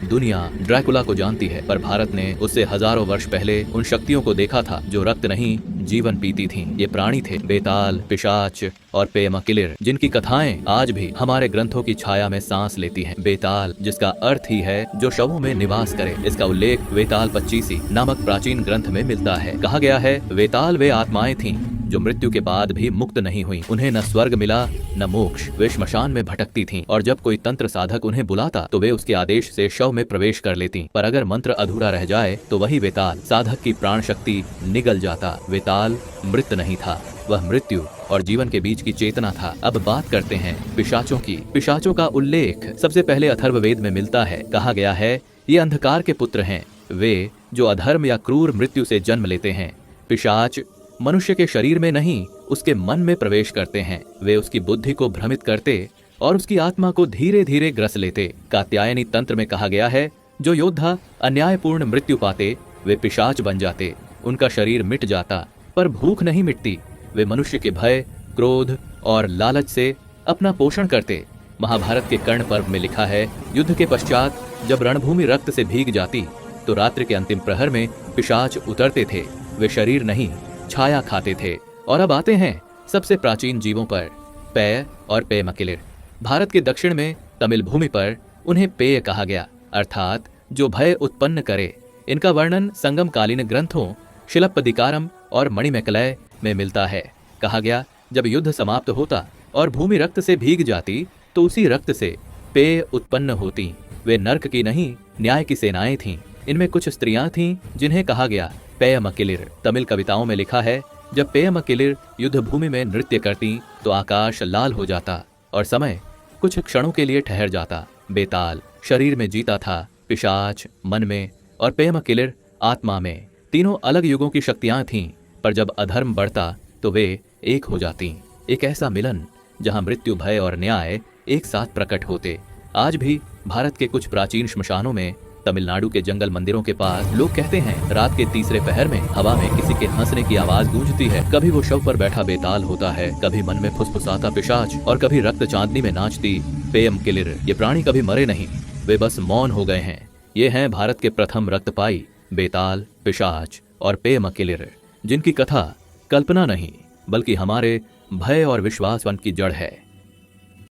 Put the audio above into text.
दुनिया ड्रैकुला को जानती है, पर भारत ने उससे हजारों वर्ष पहले उन शक्तियों को देखा था जो रक्त नहीं जीवन पीती थीं। ये प्राणी थे बेताल, पिशाच और पेयमकिलिर, जिनकी कथाएं आज भी हमारे ग्रंथों की छाया में सांस लेती हैं। बेताल, जिसका अर्थ ही है जो शवों में निवास करे, इसका उल्लेख वेताल पच्चीसी नामक प्राचीन ग्रंथ में मिलता है। कहा गया है वेताल वे आत्माएं थीं जो मृत्यु के बाद भी मुक्त नहीं हुई। उन्हें न स्वर्ग मिला न मोक्ष, वे श्मशान में भटकती थीं और जब कोई तंत्र साधक उन्हें बुलाता तो वे उसके आदेश से शव में प्रवेश कर लेती। पर अगर मंत्र अधूरा रह जाए तो वही वेताल साधक की प्राण शक्ति निगल जाता। वेताल मृत नहीं था, वह मृत्यु और जीवन के बीच की चेतना था। अब बात करते हैं पिशाचों की। पिशाचों का उल्लेख सबसे पहले अथर्ववेद में मिलता है। कहा गया है ये अंधकार के पुत्र हैं, वे जो अधर्म या क्रूर मृत्यु से जन्म लेते हैं। पिशाच मनुष्य के शरीर में नहीं उसके मन में प्रवेश करते हैं। वे उसकी बुद्धि को भ्रमित करते और उसकी आत्मा को धीरे धीरे ग्रस लेते। कात्यायनी तंत्र में कहा गया है जो योद्धा अन्यायपूर्ण मृत्यु पाते वे पिशाच बन जाते। उनका शरीर मिट जाता पर भूख नहीं मिटती। वे मनुष्य के भय, क्रोध और लालच से अपना पोषण करते। महाभारत के कर्ण पर्व में लिखा है युद्ध के पश्चात जब रणभूमि रक्त से भीग जाती तो रात्रि के अंतिम प्रहर में पिशाच उतरते थे। वे शरीर नहीं छाया खाते थे। और अब आते हैं सबसे प्राचीन जीवों पर, पेय और पेयमकिलिर। भारत के दक्षिण में तमिल भूमि पर उन्हें पेय कहा गया, अर्थात जो भय उत्पन्न करे। इनका वर्णन संगमकालीन ग्रंथों शिलप्पदिकारम और मणिमेकलय में मिलता है। कहा गया जब युद्ध समाप्त होता और भूमि रक्त से भीग जाती तो उसी रक्त से पेय उत्पन्न होती। वे नर्क की नहीं न्याय की सेनाएं थीं। इनमें कुछ स्त्रियां थीं जिन्हें कहा गया पेयमकिलिर। तमिल कविताओं में लिखा है जब पेयमकिलिर युद्ध भूमि में नृत्य करती तो आकाश लाल हो जाता और समय कुछ क्षणों के लिए ठहर जाता। बेताल शरीर में जीता था, पिशाच मन में और पेयमकिलिर आत्मा में। तीनों अलग युगों की शक्तियां थीं, पर जब अधर्म बढ़ता तो वे एक हो जाती। एक ऐसा मिलन जहां मृत्यु, भय और न्याय एक साथ प्रकट होते। आज भी भारत के कुछ प्राचीन श्मशानों में, तमिलनाडु के जंगल मंदिरों के पास लोग कहते हैं रात के तीसरे पहर में हवा में किसी के हंसने की आवाज गूंजती है। कभी वो शव पर बैठा बेताल होता है, कभी मन में फुसफुसाता पिशाच और कभी रक्त चांदनी में नाचती पेयमकिलिर। ये प्राणी कभी मरे नहीं, वे बस मौन हो गए हैं। ये हैं भारत के प्रथम रक्तपाई बेताल, पिशाच और पेयमकिलिर, जिनकी कथा कल्पना नहीं बल्कि हमारे भय और विश्वास की जड़ है।